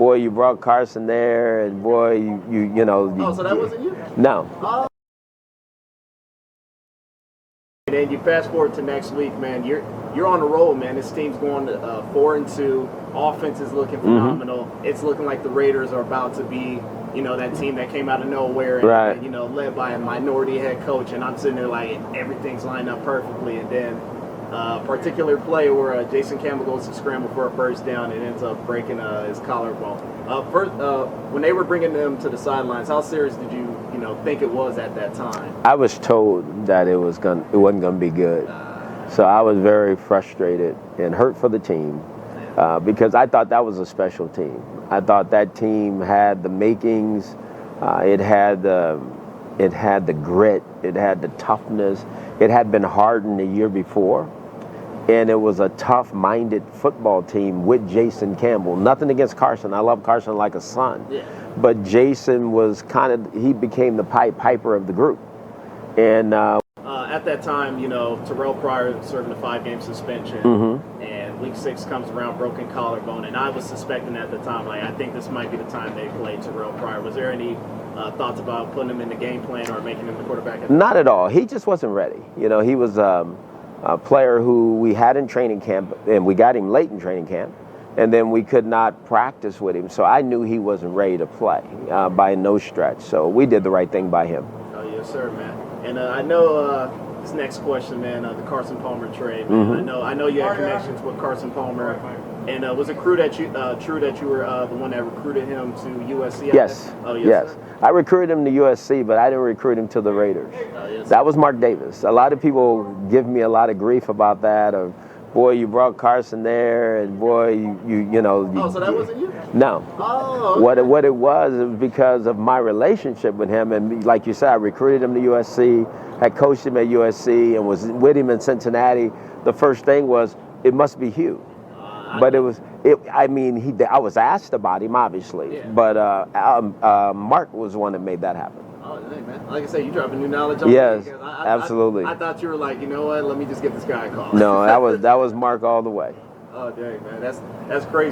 boy, you brought Carson there, and boy, you know. Oh, so that wasn't you? No. Oh. And then you fast forward to next week, man. You're on a roll, man. This team's going 4-2. Offense is looking phenomenal. It's looking like the Raiders are about to be, you know, that team that came out of nowhere and, right. you know, led by a minority head coach. And I'm sitting there like everything's lined up perfectly. And then a particular play where Jason Campbell goes to scramble for a first down and ends up breaking his collarbone. When they were bringing them to the sidelines, how serious did you think it was at that time? I was told that it wasn't going to be good. So I was very frustrated and hurt for the team because I thought that was a special team. I thought that team had the makings. It had the grit. It had the toughness. It had been hardened the year before. And it was a tough-minded football team with Jason Campbell. Nothing against Carson. I love Carson like a son. Yeah. But Jason was he became the Piper of the group. And at that time, Terrell Pryor serving a 5-game suspension, and Week 6 comes around, broken collarbone, and I was suspecting at the time, like, I think this might be the time they play Terrell Pryor. Was there any thoughts about putting him in the game plan or making him the quarterback? Not at all. He just wasn't ready. He was a player who we had in training camp, and we got him late in training camp, and then we could not practice with him. So I knew he wasn't ready to play by no stretch. So we did the right thing by him. Oh, yes, sir, man. And I know this next question, man, the Carson Palmer trade, man. I know you had connections with Carson Palmer. And was it true that you were the one that recruited him to USC? Yes. Oh, yes. Sir? I recruited him to USC, but I didn't recruit him to the Raiders. Yes, that was Mark Davis. A lot of people give me a lot of grief about that. Or, boy, you brought Carson there, and boy, you know. Oh, so that wasn't you? No. Oh. Okay. What it was because of my relationship with him, and like you said, I recruited him to USC, had coached him at USC, and was with him in Cincinnati. The first thing was, it must be Hugh. But I was asked about him, obviously. Yeah. But Mark was the one that made that happen. Oh, hey, man. Like I said, you dropping new knowledge on me. Yes, absolutely. I thought you were like, you know what? Let me just give this guy a call. No, that was Mark all the way. Oh, dang, man. That's crazy.